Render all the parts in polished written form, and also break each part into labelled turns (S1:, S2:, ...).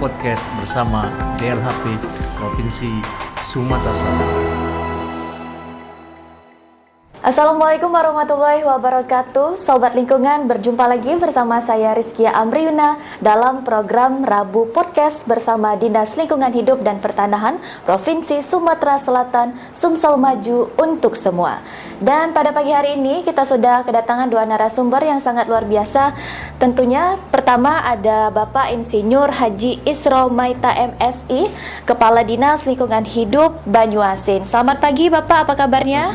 S1: Podcast bersama DLHP Provinsi Sumatera Selatan.
S2: Assalamualaikum warahmatullahi wabarakatuh. Sobat Lingkungan, berjumpa lagi bersama saya Rizkia Amriuna dalam program Rabu Podcast bersama Dinas Lingkungan Hidup dan Pertanahan Provinsi Sumatera Selatan, Sumsel Maju untuk semua. Dan pada pagi hari ini kita sudah kedatangan dua narasumber yang sangat luar biasa. Tentunya pertama ada Bapak Insinyur Haji Isro Maita MSI, Kepala Dinas Lingkungan Hidup Banyuasin. Selamat pagi Bapak, apa kabarnya?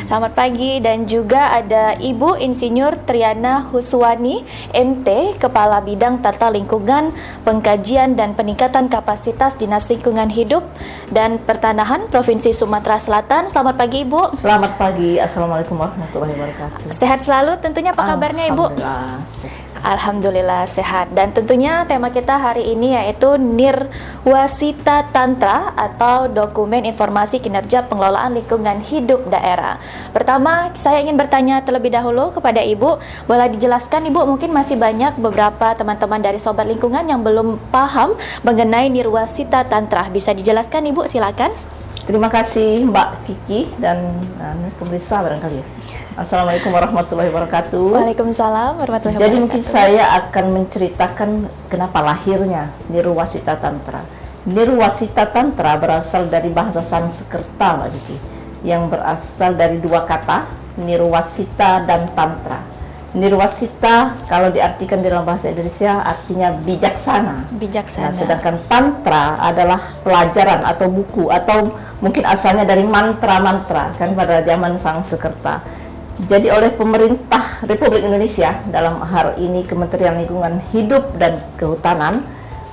S2: Selamat pagi. Dan juga ada Ibu Insinyur Triana Huswani MT, Kepala Bidang Tata Lingkungan, Pengkajian dan Peningkatan Kapasitas Dinas Lingkungan Hidup dan Pertanahan Provinsi Sumatera Selatan. Selamat pagi Ibu.
S3: Selamat pagi. Assalamualaikum warahmatullahi wabarakatuh.
S2: Sehat selalu tentunya, apa kabarnya Ibu? Alhamdulillah sehat. Dan tentunya tema kita hari ini yaitu Nirwasita Tantra atau Dokumen Informasi Kinerja Pengelolaan Lingkungan Hidup Daerah. Pertama, saya ingin bertanya terlebih dahulu kepada Ibu. Boleh dijelaskan Ibu, mungkin masih banyak beberapa teman-teman dari Sobat Lingkungan yang belum paham mengenai Nirwasita Tantra. Bisa dijelaskan Ibu, silakan.
S3: Terima kasih Mbak Kiki dan pemirsa barangkali ya. Assalamualaikum warahmatullahi wabarakatuh.
S2: Waalaikumsalam warahmatullahi wabarakatuh.
S3: Jadi mungkin saya akan menceritakan kenapa lahirnya Nirwasita Tantra. Nirwasita Tantra berasal dari bahasa Sanskerta Mbak Kiki, yang berasal dari dua kata, Nirwasita dan Tantra. Nirwasita kalau diartikan dalam bahasa Indonesia artinya bijaksana.
S2: Bijaksana.
S3: Nah, sedangkan Tantra adalah pelajaran atau buku atau mungkin asalnya dari mantra-mantra kan pada zaman Sanskerta. Jadi oleh pemerintah Republik Indonesia dalam hal ini Kementerian Lingkungan Hidup dan Kehutanan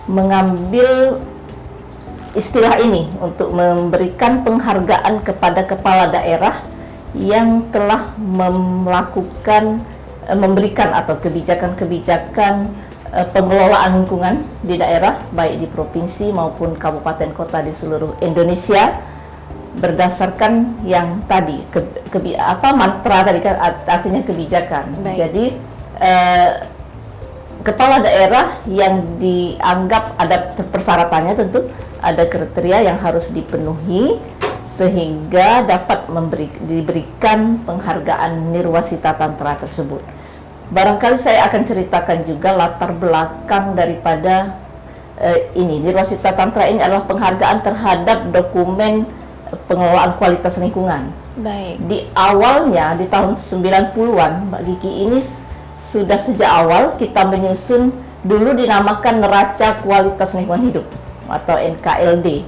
S3: mengambil istilah ini untuk memberikan penghargaan kepada kepala daerah yang telah memberikan atau kebijakan-kebijakan pengelolaan lingkungan di daerah baik di provinsi maupun kabupaten kota di seluruh Indonesia berdasarkan yang tadi mantra tadi kan artinya kebijakan. Baik. Jadi kepala daerah yang dianggap ada persyaratannya, tentu ada kriteria yang harus dipenuhi sehingga dapat diberikan penghargaan Nirwasita Tantra tersebut. Barangkali saya akan ceritakan juga latar belakang daripada ini. Nirwasita Tantra ini adalah penghargaan terhadap dokumen pengelolaan kualitas lingkungan. Baik. Di awalnya di tahun 90-an Mbak Gigi, ini sudah sejak awal kita menyusun, dulu dinamakan Neraca Kualitas Lingkungan Hidup atau NKLD.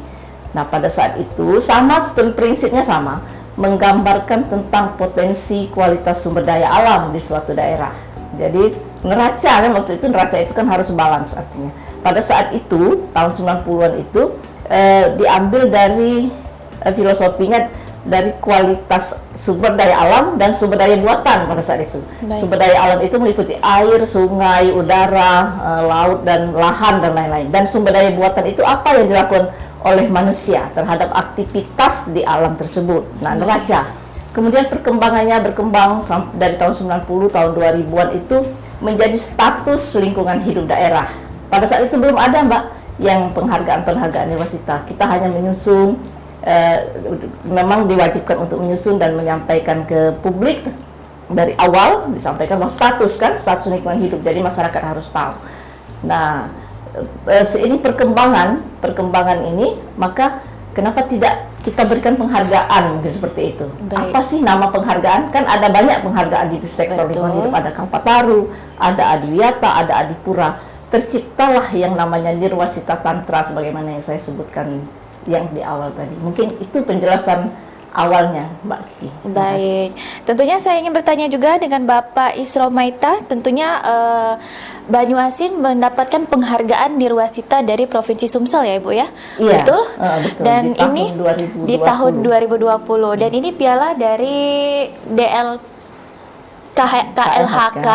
S3: Nah, pada saat itu sama, prinsipnya sama, menggambarkan tentang potensi kualitas sumber daya alam di suatu daerah. Jadi neraca kan, waktu itu neraca itu kan harus balance artinya. Pada saat itu tahun 90-an itu diambil dari filosofinya dari kualitas sumber daya alam dan sumber daya buatan pada saat itu. Baik. Sumber daya alam itu meliputi air, sungai, udara, laut dan lahan dan lain-lain. Dan sumber daya buatan itu apa yang dilakukan oleh manusia terhadap aktivitas di alam tersebut. Nah, neraca. Kemudian perkembangannya berkembang dari tahun 90, tahun 2000-an itu menjadi status lingkungan hidup daerah. Pada saat itu belum ada Mbak yang penghargaan Nirwasita. Kita hanya menyusun, memang diwajibkan untuk menyusun dan menyampaikan ke publik dari awal, disampaikan bahwa status lingkungan hidup, jadi masyarakat harus tahu. Nah, seiring perkembangan ini, maka kenapa tidak kita berikan penghargaan mungkin seperti itu. Baik. Apa sih nama penghargaan? Kan ada banyak penghargaan di sektor lingkungan hidup, ada Kalpataru, ada Adiwiyata, ada Adipura. Terciptalah yang namanya Nirwasita Tantra sebagaimana yang saya sebutkan yang di awal tadi. Mungkin itu penjelasan awalnya, Mbak Kiki.
S2: Baik, tentunya saya ingin bertanya juga dengan Bapak Isro Maita. Tentunya Banyuasin mendapatkan penghargaan Nirwasita dari Provinsi Sumsel ya Ibu ya? Iya, betul? Betul. Dan ini di tahun 2020. Dan ini piala dari KLHK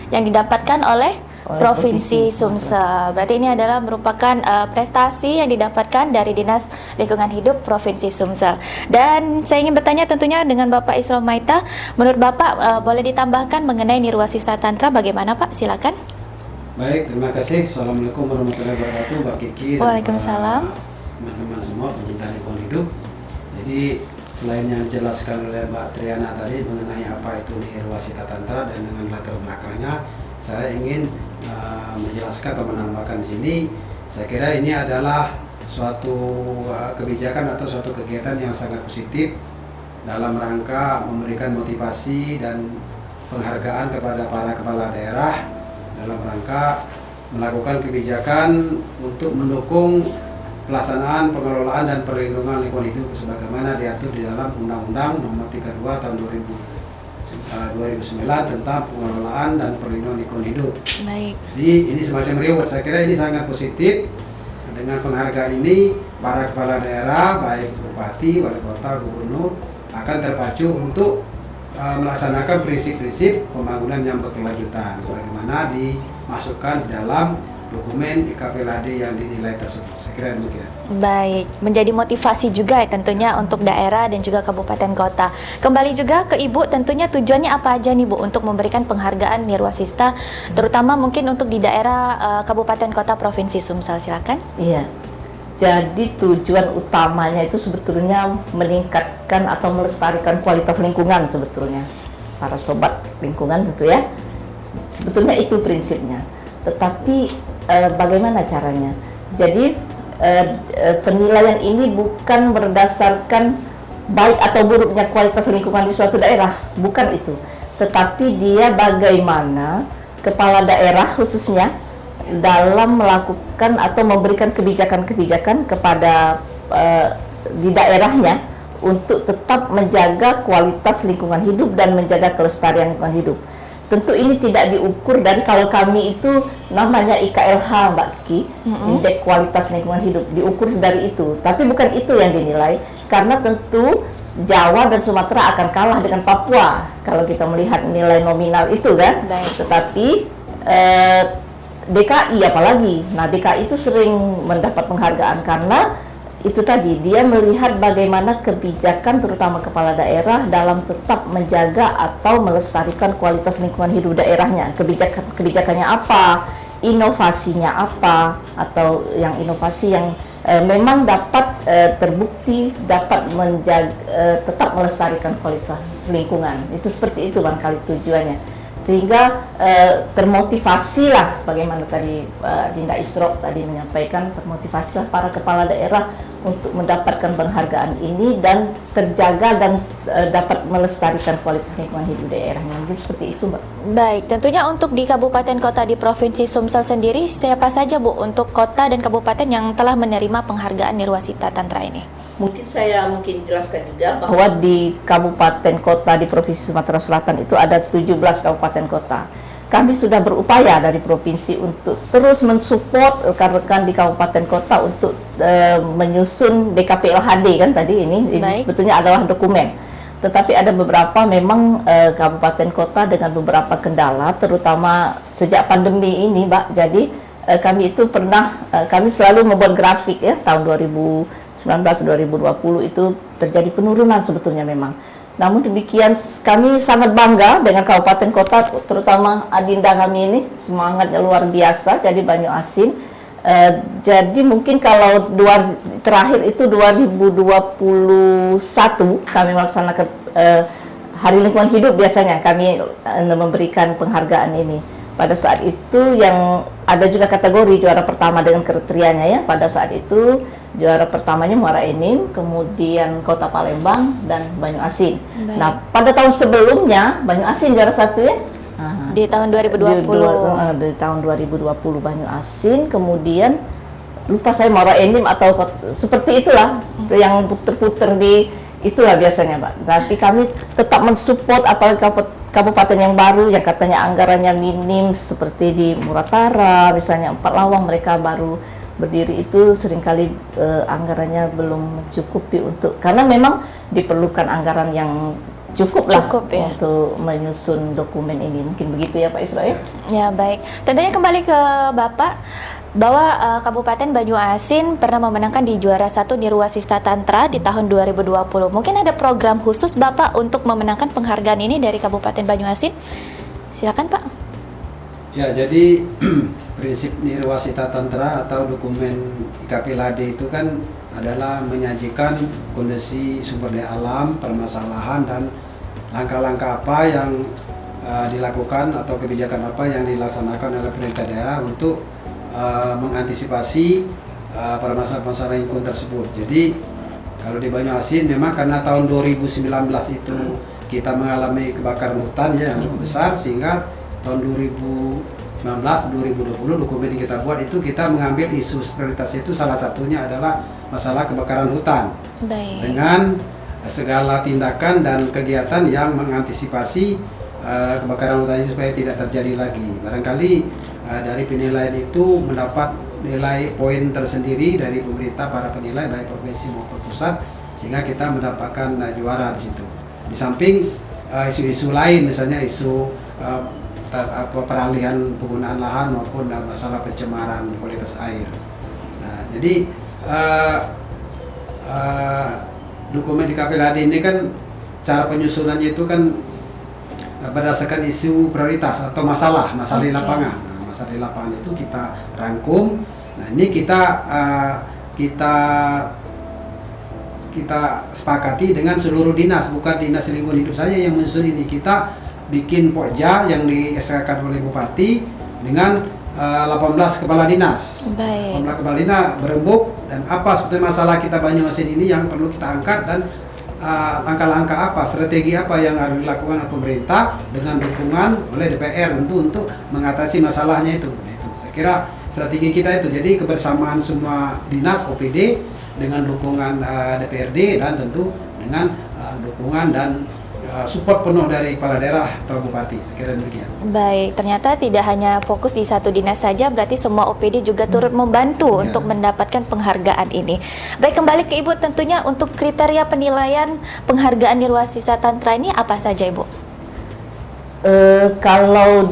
S2: yang didapatkan oleh Provinsi Sumsel. Berarti ini adalah merupakan prestasi yang didapatkan dari Dinas Lingkungan Hidup Provinsi Sumsel. Dan saya ingin bertanya tentunya dengan Bapak Isro Maita, menurut Bapak boleh ditambahkan mengenai Nirwasita Tantra bagaimana Pak? Silakan.
S4: Baik, terima kasih. Assalamualaikum warahmatullahi wabarakatuh, Mbak Kiki dan
S2: Waalaikumsalam.
S4: teman-teman semua pencinta lingkungan hidup. Jadi selain yang dijelaskan oleh Mbak Triana tadi mengenai apa itu nirwasita tantra dan dengan latar belakangnya, saya ingin menjelaskan atau menambahkan di sini. Saya kira ini adalah suatu kebijakan atau suatu kegiatan yang sangat positif dalam rangka memberikan motivasi dan penghargaan kepada para kepala daerah dalam rangka melakukan kebijakan untuk mendukung pelaksanaan pengelolaan dan perlindungan lingkungan hidup sebagaimana diatur di dalam Undang-Undang Nomor 32 Tahun 2009 tentang pengelolaan dan perlindungan lingkungan hidup.
S2: Baik.
S4: Jadi ini semacam reward. Saya kira ini sangat positif. Dengan penghargaan ini para kepala daerah baik bupati, wali kota, gubernur akan terpacu untuk melaksanakan prinsip-prinsip pembangunan yang berkelanjutan sebagaimana dimasukkan dalam dokumen IKPLAD yang dinilai tersebut. Saya kira demikian.
S2: Baik, menjadi motivasi juga ya tentunya untuk daerah dan juga kabupaten kota. Kembali juga ke Ibu, tentunya tujuannya apa aja nih Bu untuk memberikan penghargaan nirwasita, terutama mungkin untuk di daerah kabupaten kota provinsi Sumsel, silakan.
S3: Iya. Jadi tujuan utamanya itu sebetulnya meningkatkan atau melestarikan kualitas lingkungan sebetulnya. Para sobat lingkungan tentu ya. Sebetulnya itu prinsipnya. Tetapi bagaimana caranya? Jadi penilaian ini bukan berdasarkan baik atau buruknya kualitas lingkungan di suatu daerah, bukan itu. Tetapi dia bagaimana kepala daerah khususnya dalam melakukan atau memberikan kebijakan-kebijakan kepada di daerahnya untuk tetap menjaga kualitas lingkungan hidup dan menjaga kelestarian lingkungan hidup. Tentu ini tidak diukur dari, kalau kami itu namanya IKLH Mbak Kiki, Indeks Kualitas Lingkungan Hidup, diukur dari itu. Tapi bukan itu yang dinilai, karena tentu Jawa dan Sumatera akan kalah dengan Papua kalau kita melihat nilai nominal itu kan.
S2: Baik.
S3: Tetapi DKI apalagi, nah DKI itu sering mendapat penghargaan karena itu tadi dia melihat bagaimana kebijakan terutama kepala daerah dalam tetap menjaga atau melestarikan kualitas lingkungan hidup daerahnya. Kebijakannya apa, inovasinya apa, atau yang inovasi yang memang dapat terbukti dapat menjaga tetap melestarikan kualitas lingkungan. Itu seperti itu barangkali tujuannya. Sehingga termotivasi lah, sebagaimana tadi Dinda Isrok tadi menyampaikan, termotivasi lah para kepala daerah untuk mendapatkan penghargaan ini dan terjaga dan dapat melestarikan kualitas lingkungan hidup daerahnya. Mungkin seperti itu, Mbak.
S2: Baik, tentunya untuk di kabupaten kota di Provinsi Sumsel sendiri, siapa saja Bu untuk kota dan kabupaten yang telah menerima penghargaan nirwasita tantra ini?
S3: Mungkin saya jelaskan juga bahwa di kabupaten kota di Provinsi Sumatera Selatan itu ada 17 kabupaten kota. Kami sudah berupaya dari provinsi untuk terus mensupport rekan-rekan di kabupaten kota untuk menyusun DKPLHD kan tadi ini sebetulnya adalah dokumen. Tetapi ada beberapa memang kabupaten kota dengan beberapa kendala, terutama sejak pandemi ini, Mbak. Jadi kami itu kami selalu membuat grafik ya, tahun 2019-2020 itu terjadi penurunan sebetulnya memang. Namun demikian kami sangat bangga dengan kabupaten kota, terutama Adinda kami ini semangatnya luar biasa. Jadi Banyuasin, jadi mungkin kalau terakhir itu 2021 kami melaksanakan Hari Lingkungan Hidup, biasanya kami memberikan penghargaan ini. Pada saat itu yang ada juga kategori juara pertama dengan kriterianya ya. Pada saat itu juara pertamanya Muara Enim, kemudian Kota Palembang dan Banyuasin.
S2: Baik.
S3: Nah, pada tahun sebelumnya Banyuasin juara satu ya.
S2: Di tahun 2020.
S3: Di tahun 2020 Banyuasin, kemudian lupa saya Muara Enim atau seperti itulah yang puter-puter di itulah biasanya, Mbak. Tapi kami tetap mensupport apalagi kabupaten yang baru yang katanya anggarannya minim seperti di Muratara, misalnya Empat Lawang, mereka baru berdiri itu seringkali anggarannya belum mencukupi karena memang diperlukan anggaran yang cukup ya, untuk menyusun dokumen ini. Mungkin begitu ya Pak Isra ya? Ya,
S2: baik. Tentunya kembali ke Bapak, bahwa Kabupaten Banyuasin pernah memenangkan di juara 1 Nirwasita Tantra di tahun 2020. Mungkin ada program khusus Bapak untuk memenangkan penghargaan ini dari Kabupaten Banyuasin? Silakan Pak.
S4: Ya, jadi prinsip Nirwasita Tantra atau dokumen IKP LADE itu kan adalah menyajikan kondisi sumber daya alam, permasalahan dan langkah-langkah apa yang dilakukan atau kebijakan apa yang dilaksanakan oleh pemerintah daerah untuk mengantisipasi permasalahan-permasalahan lingkungan tersebut. Jadi kalau di Banyuasin memang karena tahun 2019 itu kita mengalami kebakaran hutan ya yang cukup besar, sehingga tahun 2019-2020 dokumen yang kita buat itu kita mengambil isu prioritas itu salah satunya adalah masalah kebakaran hutan.
S2: Baik.
S4: Dengan segala tindakan dan kegiatan yang mengantisipasi kebakaran hutan itu supaya tidak terjadi lagi. Barangkali dari penilaian itu mendapat nilai poin tersendiri dari pemerintah, para penilai baik provinsi maupun pusat, sehingga kita mendapatkan juara di situ. Di samping isu-isu lain, misalnya isu peralihan penggunaan lahan maupun masalah pencemaran kualitas air. Nah, jadi dokumen IKP LADE ini kan cara penyusunannya itu kan berdasarkan isu prioritas atau masalah di lapangan. Nah, masalah di lapangan itu kita rangkum. Nah, ini kita sepakati dengan seluruh dinas, bukan dinas lingkungan hidup saja yang menyusun ini. Kita bikin pokja yang di-SK-kan oleh Bupati dengan 18 kepala dinas.
S2: Baik.
S4: 18 kepala dinas berembuk dan apa sebetulnya masalah kita Banyuasin ini yang perlu kita angkat, dan langkah-langkah apa, strategi apa yang harus dilakukan oleh pemerintah dengan dukungan oleh DPR tentu untuk mengatasi masalahnya itu. Itu saya kira strategi kita itu. Jadi kebersamaan semua dinas OPD dengan dukungan DPRD dan tentu dengan dukungan dan support penuh dari kepala daerah atau bupati. Saya kira demikian.
S2: Baik, ternyata tidak hanya fokus di satu dinas saja, berarti semua OPD juga turut membantu untuk mendapatkan penghargaan ini. Baik, kembali ke Ibu, tentunya untuk kriteria penilaian penghargaan Nirwasita Tantra ini apa saja, Ibu?
S3: Kalau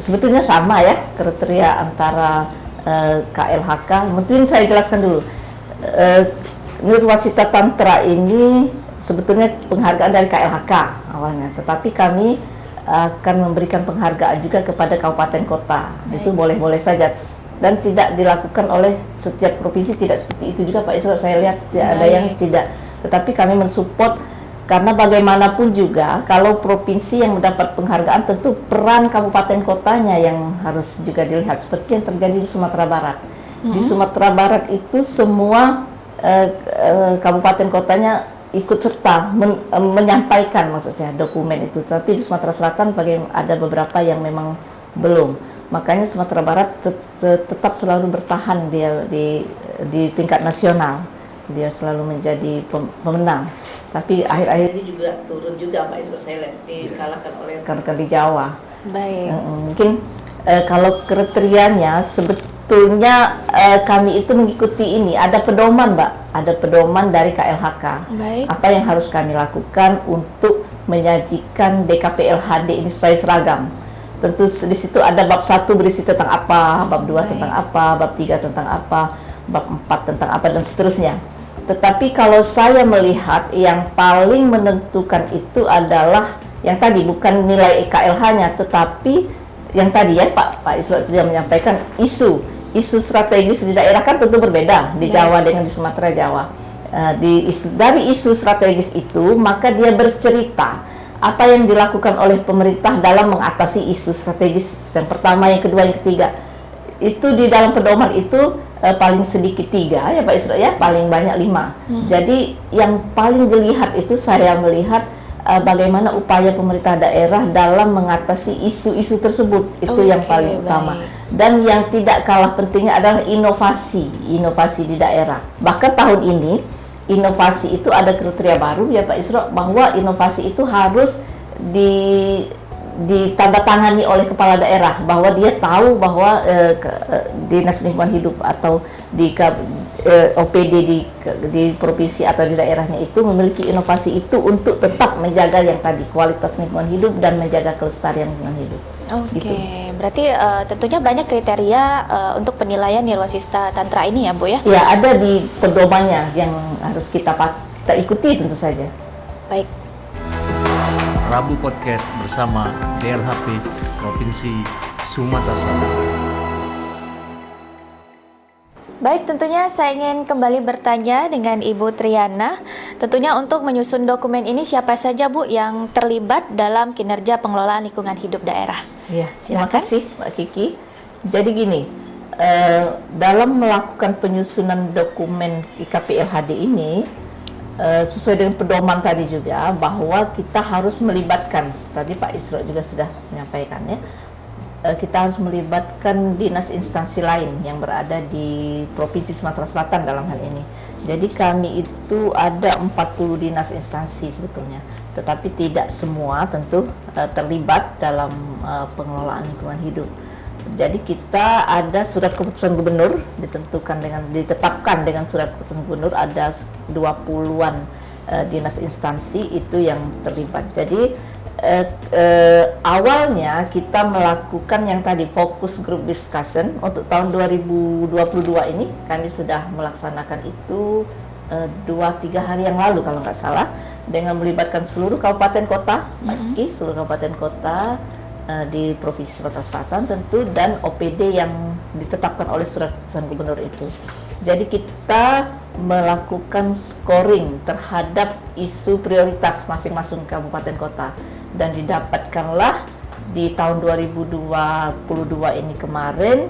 S3: sebetulnya sama ya kriteria antara KLHK. Mungkin saya jelaskan dulu. Nirwasita Tantra ini sebetulnya penghargaan dari KLHK awalnya, tetapi kami akan memberikan penghargaan juga kepada kabupaten kota. Itu boleh-boleh saja dan tidak dilakukan oleh setiap provinsi, tidak seperti itu juga Pak Isra. Saya lihat ada yang tidak, tetapi kami mensupport karena bagaimanapun juga kalau provinsi yang mendapat penghargaan tentu peran kabupaten kotanya yang harus juga dilihat, seperti yang terjadi di Sumatera Barat. Di Sumatera Barat itu semua kabupaten kotanya ikut serta menyampaikan maksud saya dokumen itu, tapi di Sumatera Selatan ada beberapa yang memang belum. Makanya Sumatera Barat tetap selalu bertahan dia di tingkat nasional, dia selalu menjadi pemenang. Tapi akhir-akhir ini juga turun juga Pak Isra, saya lihat dikalahkan oleh rekan-rekan di Jawa.
S2: Baik.
S3: Mungkin kalau kriterianya sebetulnya kami itu mengikuti ini, ada pedoman Mbak, ada pedoman dari KLHK.
S2: Baik.
S3: Apa yang harus kami lakukan untuk menyajikan DKP-LHD ini supaya seragam. Tentu di situ ada bab 1 berisi tentang apa, bab 2 tentang apa, bab 3 tentang apa, bab 4 tentang apa, dan seterusnya. Tetapi kalau saya melihat yang paling menentukan itu adalah yang tadi, bukan nilai KLH-nya, tetapi yang tadi ya Pak Isra sudah menyampaikan isu strategis di daerah kan tentu berbeda di Jawa dengan di Sumatera Jawa. Dari isu strategis itu maka dia bercerita apa yang dilakukan oleh pemerintah dalam mengatasi isu strategis yang pertama, yang kedua, yang ketiga. Itu di dalam pedoman itu paling sedikit 3 ya Pak Isra ya, paling banyak 5. Jadi yang paling dilihat itu saya melihat bagaimana upaya pemerintah daerah dalam mengatasi isu-isu tersebut, itu yang paling utama. Dan yang tidak kalah pentingnya adalah inovasi di daerah. Bahkan tahun ini inovasi itu ada kriteria baru ya Pak Isra, bahwa inovasi itu harus ditandatangani oleh kepala daerah, bahwa dia tahu bahwa dinas lingkungan hidup atau di OPD di provinsi atau di daerahnya itu memiliki inovasi itu untuk tetap menjaga yang tadi kualitas lingkungan hidup dan menjaga kelestarian lingkungan hidup.
S2: Oke,
S3: Gitu.
S2: berarti tentunya banyak kriteria untuk penilaian Nirwasita Tantra ini ya Bu ya?
S3: Ya, ada di pedomannya yang harus kita ikuti tentu saja.
S2: Baik.
S1: Rabu Podcast bersama DLHP Provinsi Sumatera Selatan.
S2: Baik, tentunya saya ingin kembali bertanya dengan Ibu Triana. Tentunya untuk menyusun dokumen ini siapa saja Bu yang terlibat dalam kinerja pengelolaan lingkungan hidup daerah?
S3: Ya, terima
S2: Silakan.
S3: kasih Mbak Kiki. Jadi gini, dalam melakukan penyusunan dokumen IKPLHD ini, sesuai dengan pedoman tadi juga bahwa kita harus melibatkan, tadi Pak Isro juga sudah menyampaikan ya, kita harus melibatkan dinas instansi lain yang berada di Provinsi Sumatera Selatan dalam hal ini. Jadi kami itu ada 40 dinas instansi sebetulnya, tetapi tidak semua tentu terlibat dalam pengelolaan lingkungan hidup. Jadi kita ada surat keputusan gubernur ditetapkan dengan surat keputusan gubernur, ada 20-an dinas instansi itu yang terlibat. Jadi awalnya kita melakukan yang tadi fokus group discussion untuk tahun 2022 ini kami sudah melaksanakan itu 2-3 hari yang lalu kalau nggak salah, dengan melibatkan seluruh kabupaten kota, seluruh kabupaten kota di Provinsi Sumatera Selatan tentu, dan OPD yang ditetapkan oleh surat keputusan gubernur itu. Jadi kita melakukan scoring terhadap isu prioritas masing-masing kabupaten kota, dan didapatkanlah di tahun 2022 ini kemarin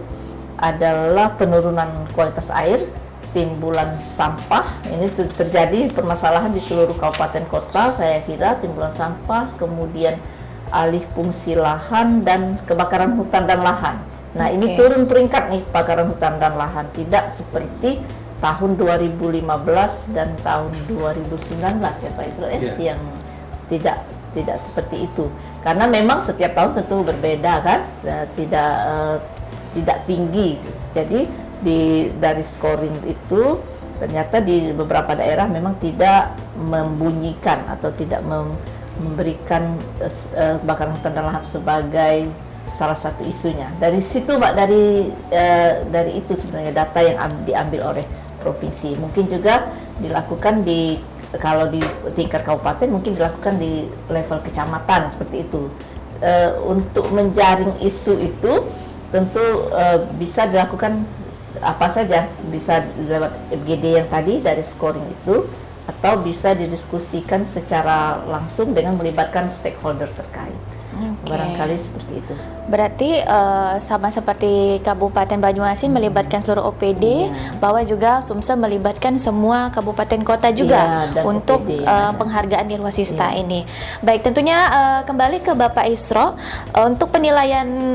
S3: adalah penurunan kualitas air, timbulan sampah. Ini terjadi permasalahan di seluruh kabupaten kota, saya kira, timbulan sampah, kemudian alih fungsi lahan dan kebakaran hutan dan lahan. Nah, ini turun peringkat nih kebakaran hutan dan lahan, tidak seperti tahun 2015 dan tahun 2019 ya Pak Isro yang tidak seperti itu. Karena memang setiap tahun tentu berbeda kan, tidak tinggi. Jadi dari scoring itu ternyata di beberapa daerah memang tidak membunyikan atau tidak memberikan kebakaran hutan dan lahan sebagai salah satu isunya. Dari situ Mbak, dari itu sebenarnya data yang diambil oleh provinsi. Mungkin juga dilakukan kalau di tingkat kabupaten mungkin dilakukan di level kecamatan seperti itu. Untuk menjaring isu itu tentu bisa dilakukan apa saja, bisa lewat FGD yang tadi dari scoring itu, atau bisa didiskusikan secara langsung dengan melibatkan stakeholder terkait. Barangkali seperti itu.
S2: Berarti sama seperti Kabupaten Banyuasin melibatkan seluruh OPD, bahwa juga Sumsel melibatkan semua kabupaten kota juga untuk OPD, penghargaan Nirwasista ini. Baik, tentunya kembali ke Bapak Isro, untuk penilaian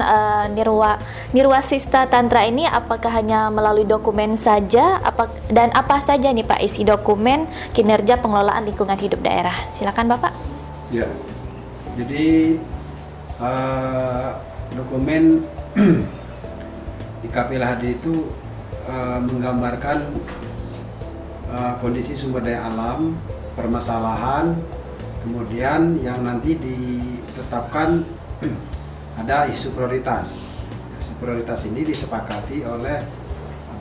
S2: Nirwasista Tantra ini apakah hanya melalui dokumen saja, dan apa saja nih Pak isi dokumen kinerja pengelolaan lingkungan hidup daerah? Silakan Bapak.
S4: Ya, jadi dokumen IKPLHD itu menggambarkan kondisi sumber daya alam, permasalahan, kemudian yang nanti ditetapkan ada isu prioritas. Isu prioritas ini disepakati oleh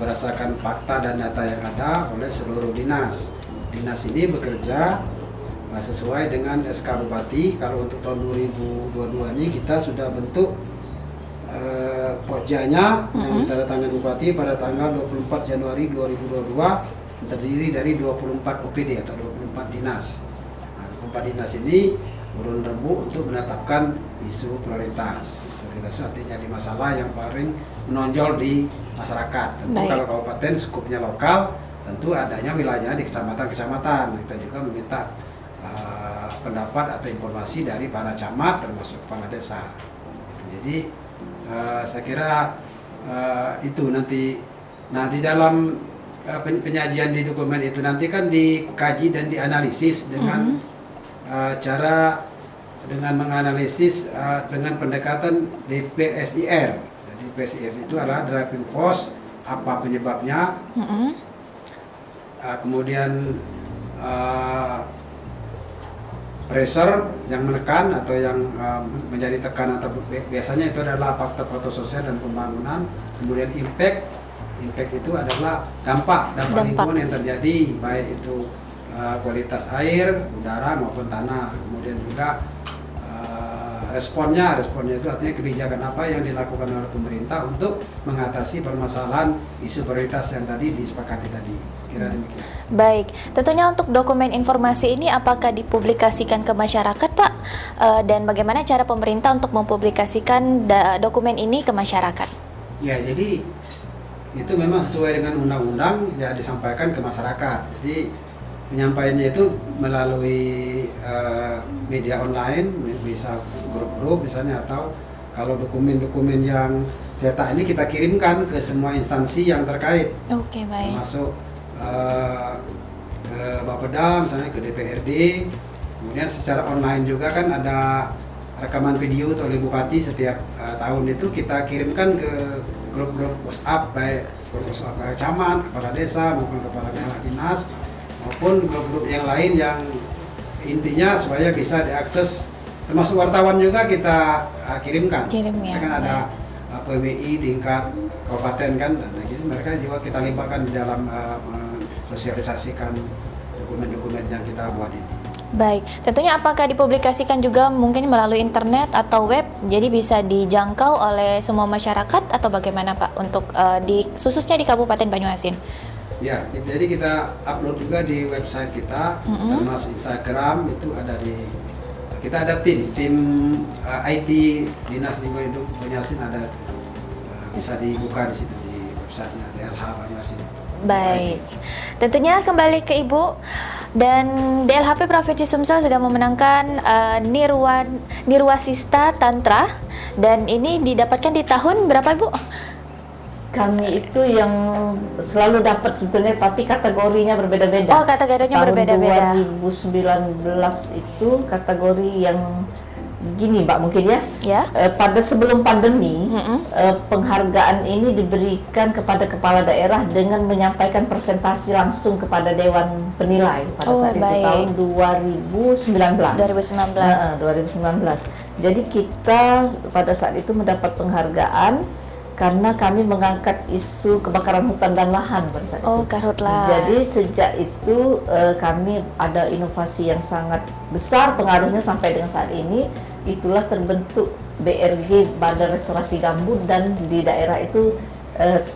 S4: berdasarkan fakta dan data yang ada oleh seluruh dinas. Dinas ini bekerja sesuai dengan SK Bupati. Kalau untuk tahun 2022 ini kita sudah bentuk Pojanya yang ditandatangani Bupati pada tanggal 24 Januari 2022, terdiri dari 24 OPD atau 24 dinas. Nah, 24 dinas ini urun rembuk untuk menetapkan isu prioritas. Prioritas artinya di masalah yang paling menonjol di masyarakat. Tentu kalau kabupaten skupnya lokal, tentu adanya wilayahnya di kecamatan-kecamatan. Kita juga meminta pendapat atau informasi dari para camat termasuk kepala desa. Jadi saya kira itu nanti. Nah, di dalam penyajian di dokumen itu nanti kan dikaji dan dianalisis dengan cara dengan menganalisis dengan pendekatan DPSIR. Jadi DPSIR itu adalah driving force, apa penyebabnya, kemudian pressure yang menekan atau yang menjadi tekanan, biasanya itu adalah faktor-faktor sosial dan pembangunan. Kemudian impact itu adalah dampak lingkungan yang terjadi, baik itu kualitas air, udara maupun tanah. Kemudian juga responnya itu artinya kebijakan apa yang dilakukan oleh pemerintah untuk mengatasi permasalahan isu prioritas yang tadi disepakati tadi. Kira demikian.
S2: Baik, tentunya untuk dokumen informasi ini apakah dipublikasikan ke masyarakat, Pak? Dan bagaimana cara pemerintah untuk mempublikasikan dokumen ini ke masyarakat?
S4: Ya, jadi itu memang sesuai dengan undang-undang ya, disampaikan ke masyarakat. Jadi penyampaiannya itu melalui media online, bisa grup-grup misalnya, atau kalau dokumen-dokumen yang cetak ini kita kirimkan ke semua instansi yang terkait.
S2: Oke, baik.
S4: Termasuk ke Bapeda, misalnya ke DPRD. Kemudian secara online juga kan ada rekaman video oleh Bupati setiap tahun itu kita kirimkan ke grup-grup WhatsApp, baik grup WhatsApp camat, kepala desa maupun kepala dinas, maupun grup-grup yang lain yang intinya supaya bisa diakses, termasuk wartawan juga kita kirimkan.
S2: Ya.
S4: Kan ada PWI tingkat kabupaten kan, dan gitu mereka juga kita libatkan di dalam sosialisasikan dokumen-dokumen yang kita buat ini.
S2: Baik, tentunya apakah dipublikasikan juga mungkin melalui internet atau web, jadi bisa dijangkau oleh semua masyarakat atau bagaimana Pak untuk khususnya di Kabupaten Banyuasin?
S4: Ya, jadi kita upload juga di website kita, termasuk Instagram itu kita ada tim IT Dinas Lingkungan Hidup Banyuasin ada, bisa dibuka di situ di websitenya DLH Banyuasin.
S2: Baik, tentunya kembali ke Ibu. Dan DLHP Provinsi Sumsel sudah memenangkan Nirwasista Tantra, dan ini didapatkan di tahun berapa, Ibu?
S3: Kami itu yang selalu dapat sebetulnya, tapi kategorinya berbeda-beda.
S2: Oh, kategorinya berbeda-beda.
S3: Tahun 2019 itu kategori yang gini Mbak mungkin ya.
S2: Ya.
S3: Pada sebelum pandemi, penghargaan ini diberikan kepada kepala daerah dengan menyampaikan presentasi langsung kepada Dewan Penilai pada saat itu tahun 2019. 2019. Jadi kita pada saat itu mendapat penghargaan karena kami mengangkat isu kebakaran hutan dan lahan pada saat itu.
S2: Karhutlah.
S3: Jadi sejak itu kami ada inovasi yang sangat besar, pengaruhnya sampai dengan saat ini. Itulah terbentuk BRG, Badan Restorasi Gambut, dan di daerah itu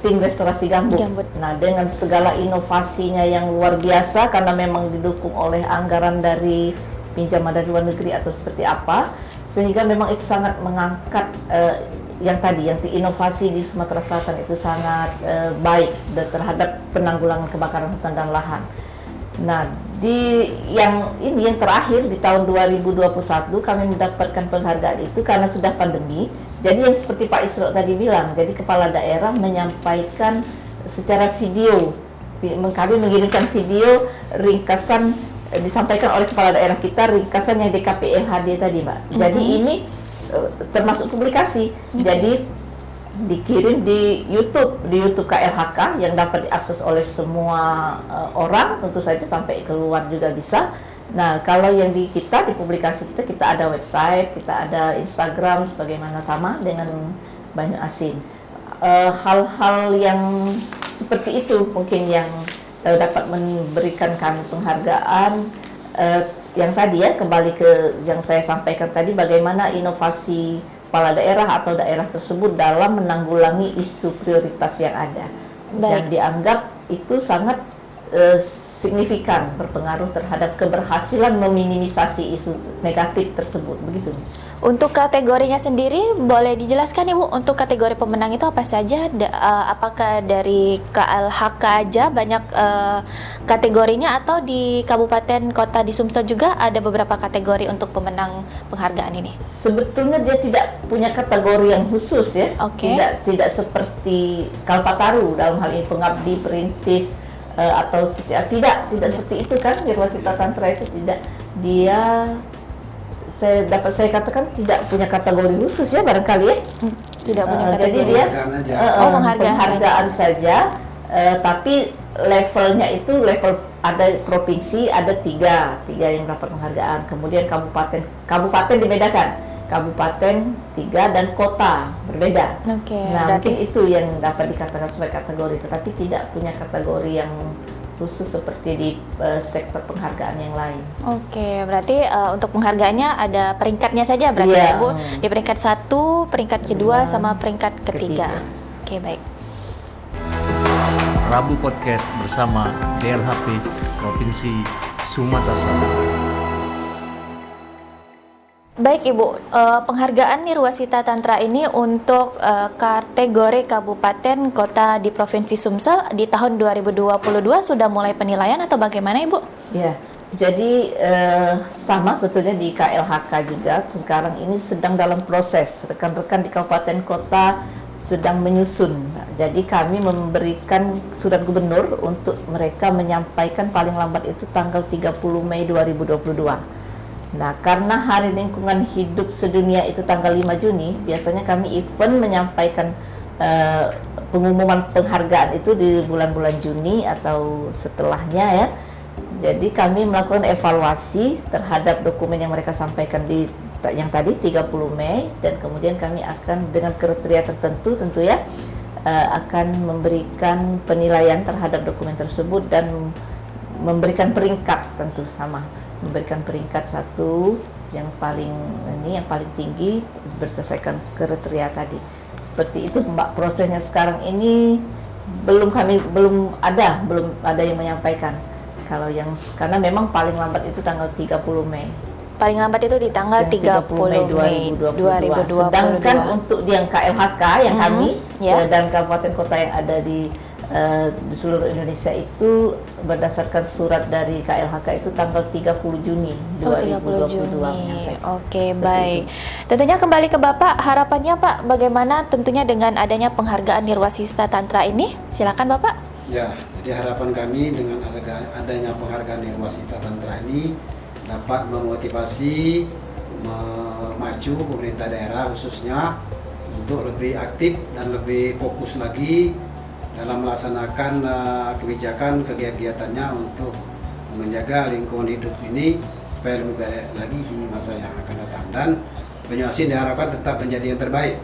S3: tim restorasi gambut. Nah, dengan segala inovasinya yang luar biasa karena memang didukung oleh anggaran dari pinjaman dari luar negeri atau seperti apa, sehingga memang itu sangat mengangkat yang inovasi di Sumatera Selatan itu sangat baik terhadap penanggulangan kebakaran hutan dan lahan. Nah, yang terakhir di tahun 2021 kami mendapatkan penghargaan itu karena sudah pandemi. Jadi yang seperti Pak Isro tadi bilang, jadi kepala daerah menyampaikan secara video, kami mengirimkan video ringkasan disampaikan oleh kepala daerah kita, ringkasan yang DKPLHD tadi, Mbak. Jadi ini termasuk publikasi. Jadi dikirim di YouTube KLHK yang dapat diakses oleh semua orang, tentu saja sampai keluar juga bisa. Nah, kalau yang di publikasi kita ada website, kita ada Instagram sebagaimana sama dengan Banyuasin. Hal-hal yang seperti itu mungkin yang dapat memberikan kami penghargaan. Yang tadi ya, kembali ke yang saya sampaikan tadi, bagaimana inovasi kepala daerah atau daerah tersebut dalam menanggulangi isu prioritas yang ada. Yang dianggap itu sangat signifikan berpengaruh terhadap keberhasilan meminimisasi isu negatif tersebut, begitu.
S2: Untuk kategorinya sendiri boleh dijelaskan Ibu, untuk kategori pemenang itu apa saja? Apakah dari KLHK aja banyak kategorinya, atau di kabupaten kota di Sumsel juga ada beberapa kategori untuk pemenang penghargaan ini?
S3: Sebetulnya dia tidak punya kategori yang khusus ya. Tidak seperti Kalpataru dalam hal ini pengabdi, perintis, atau tidak seperti itu kan. Nirwasista Tantra itu tidak, dia saya katakan tidak punya kategori khusus ya barangkali ya.
S2: Tidak punya kategori.
S3: Jadi dia penghargaan saja, tapi levelnya itu level ada provinsi, ada tiga yang mendapat penghargaan. Kemudian kabupaten dibedakan, kabupaten 3 dan kota berbeda.
S2: Nah,
S3: mungkin itu yang dapat dikatakan sebagai kategori, tetapi tidak punya kategori yang khusus seperti di sektor penghargaan yang lain.
S2: Oke, berarti untuk penghargaannya ada peringkatnya saja berarti
S3: Iya.
S2: ya Bu? Di peringkat 1, peringkat kedua, sama peringkat ketiga. Oke, baik.
S1: Rabu Podcast bersama DLHP Provinsi Sumatera Selatan.
S2: Baik Ibu, penghargaan Nirwasita Tantra ini untuk kategori kabupaten kota di Provinsi Sumsel di tahun 2022 sudah mulai penilaian atau bagaimana Ibu?
S3: Ya, jadi sama sebetulnya di KLHK juga sekarang ini sedang dalam proses. Rekan-rekan di kabupaten kota sedang menyusun. Jadi kami memberikan surat gubernur untuk mereka menyampaikan paling lambat itu tanggal 30 Mei 2022. Nah, karena Hari Lingkungan Hidup Sedunia itu tanggal 5 Juni, biasanya kami event menyampaikan pengumuman penghargaan itu di bulan-bulan Juni atau setelahnya ya. Jadi kami melakukan evaluasi terhadap dokumen yang mereka sampaikan di yang tadi 30 Mei dan kemudian kami akan dengan kriteria tertentu tentu ya akan memberikan penilaian terhadap dokumen tersebut dan memberikan peringkat tentu sama. Memberikan peringkat 1 yang paling tinggi berdasarkan kriteria tadi. Seperti itu Mbak, prosesnya sekarang ini belum ada yang menyampaikan. Karena memang paling lambat itu tanggal 30 Mei.
S2: Paling lambat itu di tanggal 30 Mei 2022.
S3: Sedangkan untuk yang KLHK yang kami dan kabupaten kota yang ada di seluruh Indonesia itu berdasarkan surat dari KLHK itu tanggal 30 Juni 2022.
S2: Oke, baik. Tentunya kembali ke Bapak, harapannya Pak bagaimana tentunya dengan adanya penghargaan Nirwasita Tantra ini? Silakan Bapak.
S4: Ya, jadi harapan kami dengan adanya penghargaan Nirwasita Tantra ini dapat memotivasi, memacu pemerintah daerah khususnya untuk lebih aktif dan lebih fokus lagi dalam melaksanakan kebijakan kegiatannya untuk menjaga lingkungan hidup ini supaya lebih baik lagi di masa yang akan datang, dan Banyuasin diharapkan tetap menjadi yang terbaik.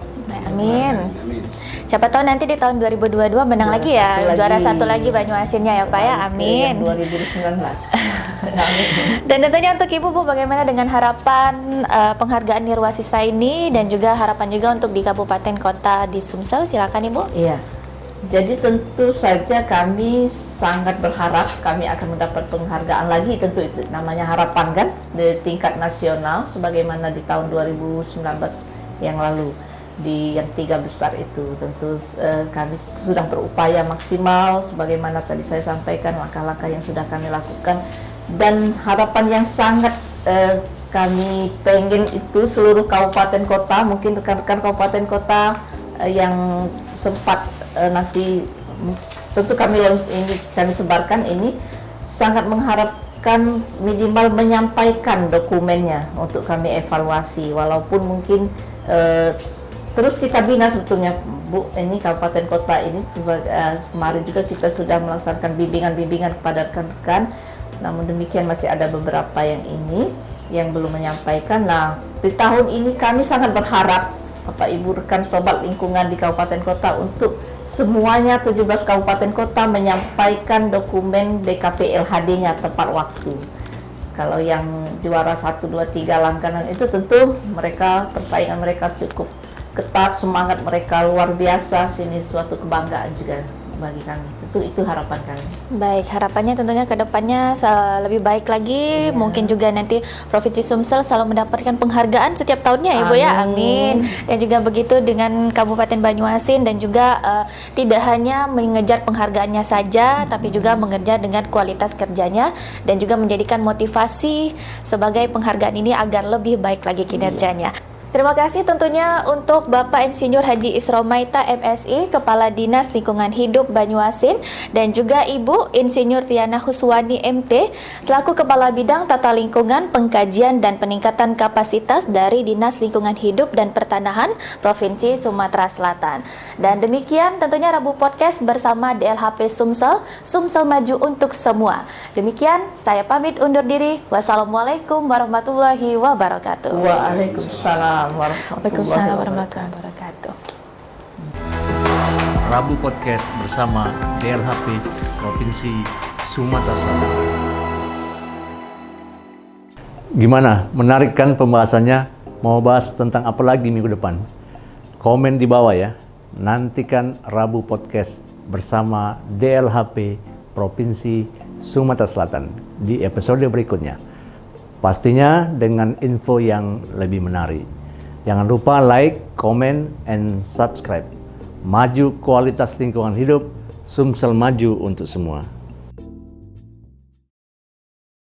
S2: Amin.
S4: Amin.
S2: Siapa tahu nanti di tahun 2022 menang lagi ya, juara satu lagi Banyuasinnya ya Pak ya. Amin.
S3: 2019.
S2: Dan tentunya untuk Ibu Bu, bagaimana dengan harapan penghargaan Nirwasita ini dan juga harapan juga untuk di kabupaten kota di Sumsel? Silakan Ibu.
S3: Iya. Jadi tentu saja kami sangat berharap kami akan mendapat penghargaan lagi, tentu itu namanya harapan kan di tingkat nasional sebagaimana di tahun 2019 yang lalu di yang 3 besar itu. Tentu kami sudah berupaya maksimal sebagaimana tadi saya sampaikan langkah-langkah yang sudah kami lakukan, dan harapan yang sangat kami pengen itu seluruh kabupaten kota, mungkin rekan-rekan kabupaten kota yang sempat nanti tentu kami sebarkan ini, sangat mengharapkan minimal menyampaikan dokumennya untuk kami evaluasi, walaupun mungkin terus kita bina sebetulnya Bu, ini kabupaten kota ini kemarin juga kita sudah melaksanakan bimbingan kepada rekan-rekan, namun demikian masih ada beberapa yang belum menyampaikan. Nah, di tahun ini kami sangat berharap Bapak Ibu rekan sobat lingkungan di kabupaten kota untuk semuanya 17 kabupaten kota menyampaikan dokumen DKP LHD-nya tepat waktu. Kalau yang juara 1, 2, 3 langganan itu tentu mereka persaingan mereka cukup ketat, semangat mereka luar biasa, sini suatu kebanggaan juga bagi kami. Tentu itu harapan kami.
S2: Baik, harapannya tentunya ke depannya lebih baik lagi. Mungkin juga nanti Provinsi Sumsel selalu mendapatkan penghargaan setiap tahunnya Ibu ya. Amin. Dan juga begitu dengan Kabupaten Banyuasin, dan juga tidak hanya mengejar penghargaannya saja, tapi juga mengejar dengan kualitas kerjanya dan juga menjadikan motivasi sebagai penghargaan ini agar lebih baik lagi kinerjanya. Terima kasih tentunya untuk Bapak Insinyur Haji Isromaita MSI, Kepala Dinas Lingkungan Hidup Banyuasin, dan juga Ibu Insinyur Tiana Huswani MT selaku Kepala Bidang Tata Lingkungan, Pengkajian dan Peningkatan Kapasitas dari Dinas Lingkungan Hidup dan Pertanahan Provinsi Sumatera Selatan. Dan demikian tentunya Rabu Podcast bersama DLHP Sumsel, Sumsel maju untuk semua. Demikian saya pamit undur diri. Wassalamualaikum warahmatullahi wabarakatuh.
S3: Waalaikumsalam.
S2: Waalaikumsalam warahmatullahi wabarakatuh.
S1: Rabu Podcast bersama DLHP Provinsi Sumatera Selatan. Gimana? Menarik kan pembahasannya? Mau bahas tentang apa lagi minggu depan? Komen di bawah ya. Nantikan Rabu Podcast bersama DLHP Provinsi Sumatera Selatan di episode berikutnya. Pastinya dengan info yang lebih menarik. Jangan lupa like, comment, and subscribe. Maju kualitas lingkungan hidup, Sumsel maju untuk semua.